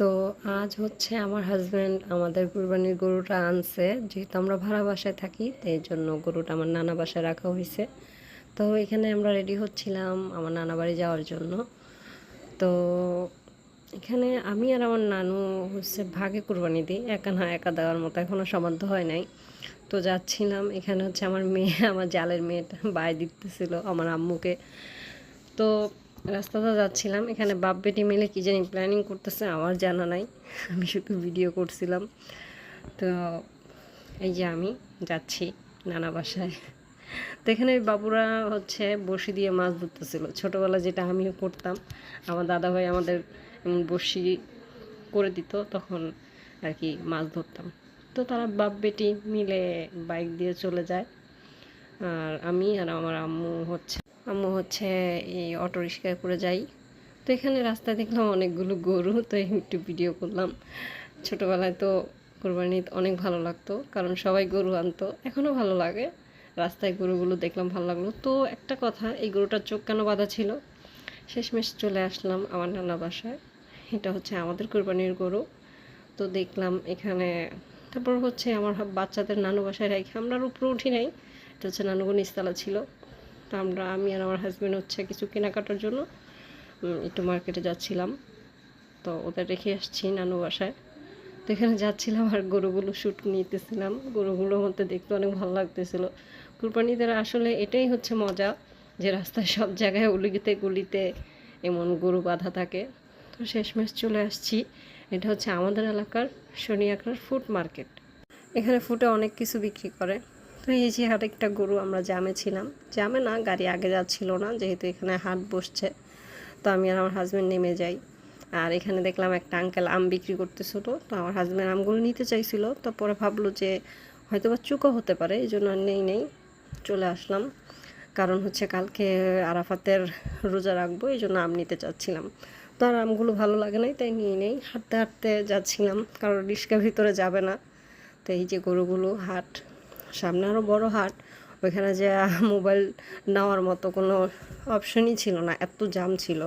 তো আজ হচ্ছে আমার হাজব্যান্ড আমাদের কুরবানির গরুটা আনছে, যেহেতু আমরা ভাড়া বাসায় থাকি তো এই জন্য গরুটা আমার নানা বাসায় রাখা হয়েছে। তো এখানে আমরা রেডি হচ্ছিলাম আমার নানা বাড়ি যাওয়ার জন্য। তো এখানে আমি আর আমার নানু হচ্ছে ভাগে কুরবানি দিই, একা না একা দেওয়ার মতো এখনও সামর্থ্য হয় নাই। তো যাচ্ছিলাম, এখানে হচ্ছে আমার মেয়ে আমার জালের মেয়েটা বায় দিতেছিল আমার আম্মুকে। তো রাস্তাতে যাচ্ছিলাম, এখানে বাপ বেটি মিলে কী জানি প্ল্যানিং করতেছে আমার জানা নাই, আমি শুধু ভিডিও করছিলাম। তো এই যে আমি যাচ্ছি নানা বাসায়। তো এখানে বাবুরা হচ্ছে বড়শি দিয়ে মাছ ধরতেছিল, ছোটোবেলা যেটা আমিও করতাম। আমার দাদাভাই আমাদের বড়শি করে দিত, তখন আর কি মাছ ধরতাম। তো তারা বাপ বেটি মিলে বাইক দিয়ে চলে যায়, আর আমি আর আমার আম্মু হচ্ছে এই অটো রিক্সায় করে যাই। তো এখানে রাস্তায় দেখলাম অনেকগুলো গরু, তো একটু ভিডিও করলাম। ছোটোবেলায় তো কোরবানি অনেক ভালো লাগতো, কারণ সবাই গরু আনতো, এখনও ভালো লাগে। রাস্তায় গরুগুলো দেখলাম ভালো লাগলো। তো একটা কথা, এই গরুটার চোখ কেন বাঁধা ছিল? শেষমেশ চলে আসলাম আমার নানা বাসায়। এটা হচ্ছে আমাদের কোরবানির গরু। তো দেখলাম এখানে, তারপর হচ্ছে আমার বাচ্চাদের নানু বাসায় রেখে আমরা আর উপরে উঠি নাই। এটা হচ্ছে নানুগো নিচতলা ছিল। তো আমি আর আমার হাজব্যান্ড হচ্ছে কিছু কেনাকাটার জন্য একটু মার্কেটে যাচ্ছিলাম। তো ওদের রেখে আসছি নানু বাসায়। তো এখানে যাচ্ছিলাম আর গরুগুলো শ্যুট নিতেছিলাম। গরুগুলোর মধ্যে দেখতে অনেক ভালো লাগতেছিল। কুরবানিদের আসলে এটাই হচ্ছে মজা, যে রাস্তায় সব জায়গায় অলিতে গলিতে এমন গরু বাঁধা থাকে। তো শেষমেশ চলে আসছি, এটা হচ্ছে আমাদের এলাকার শনি আখড়ার ফুড মার্কেট। এখানে ফুটে অনেক কিছু বিক্রি করে। তো এই যে আরেকটা গরু, আমরা জামে ছিলাম, জামে না, গাড়ি আগে যাচ্ছিল না, যেহেতু এখানে হাট বসছে। তো আমি আর আমার হাজব্যান্ড নেমে যাই। আর এখানে দেখলাম একটা আঙ্কেল আম বিক্রি করতেছিল। তো আমার হাজব্যান্ড আমগুলো নিতে চাইছিল, তো পরে ভাবলো যে হয়তো বা চুকো হতে পারে, এই জন্য আর নেই চলে আসলাম। কারণ হচ্ছে কালকে আরাফাতের রোজা রাখবো, এই জন্য আম নিতে চাচ্ছিলাম। তো আর আমগুলো ভালো লাগে নাই, তাই নেই। হাঁটতে হাঁটতে যাচ্ছিলাম, কারণ রিক্সা ভিতরে যাবে না। তো এই যে গরুগুলো, হাট সামনে আরও বড় হাট, ওইখানে যে মোবাইল নেওয়ার মতো কোনো অপশনই ছিল না, এত জাম ছিল।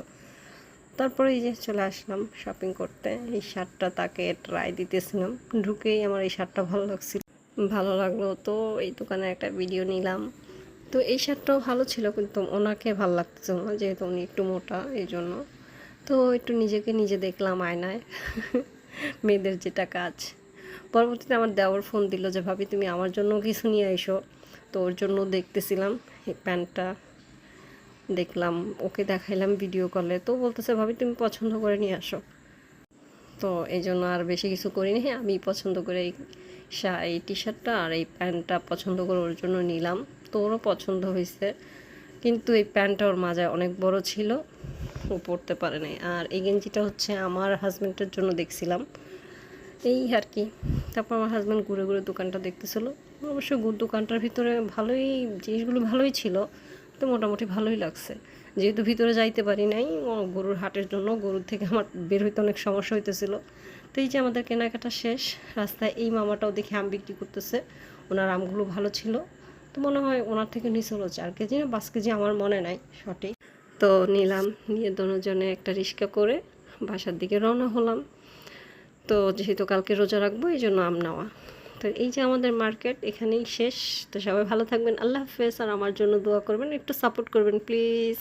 তারপরে এই যে চলে আসলাম শপিং করতে। এই শার্টটা তাকে ট্রাই দিতেছিলাম, ঢুকেই আমার এই শার্টটা ভালো লাগলো, তো এই দোকানে একটা ভিডিও নিলাম। তো এই শার্টটাও ভালো ছিল, কিন্তু ওনাকে ভালো লাগতেছিল না, যেহেতু উনি একটু মোটা, এই জন্য। তো একটু নিজেকে নিজে দেখলাম আয়নায়, মেয়েদের যেটা কাজ। পরবর্তীতে আমার দেওর ফোন দিল যে ভাবি তুমি আমার জন্য কিছু নিয়ে এসো। তো ওর জন্য দেখতেছিলাম এই প্যান্টটা, দেখলাম, ওকে দেখাইলাম ভিডিও কলে। তো বলতেছে ভাবি তুমি পছন্দ করে নিয়ে আসো। তো এই জন্য আর বেশি কিছু করিনি, আমি পছন্দ করে এই টি শার্টটা আর এই প্যান্টটা পছন্দ করে ওর জন্য নিলাম। তো ওরও পছন্দ হয়েছে, কিন্তু এই প্যান্টটা ওর মাজায় অনেক বড় ছিল, ও পরতে পারে নাই। আর এই গেঞ্জিটা হচ্ছে আমার হাজব্যান্ডের জন্য দেখছিলাম, এই আর কি। তারপর আমার হাজব্যান্ড ঘুরে ঘুরে দোকানটা দেখতেছিল। অবশ্য দোকানটার ভিতরে ভালোই, জিনিসগুলো ভালোই ছিল, তো মোটামুটি ভালোই লাগছে। যেহেতু ভিতরে যাইতে পারি নাই গরুর হাটের জন্য, গরুর থেকে আমার বের হইতে অনেক সমস্যা হইতেছিল। তো এই যে আমাদের কেনাকাটা শেষ, রাস্তায় এই মামাটাও দেখে আম বিক্রি করতেছে, ওনার আমগুলো ভালো ছিল। তো মনে হয় ওনার থেকে নিচে হলো 4 কেজি না 5 কেজি, আমার মনে নাই সঠিক। তো নিলাম, নিয়ে দুজনে একটা রিক্সা করে বাসার দিকে রওনা হলাম। তো যেহেতু কালকে রোজা রাখবো, এই জন্য আম নেওয়া। তো এই যে আমাদের মার্কেট এখানেই শেষ। তো সবাই ভালো থাকবেন, আল্লাহ হাফেজ। আর আমার জন্য দোয়া করবেন, একটু সাপোর্ট করবেন প্লিজ।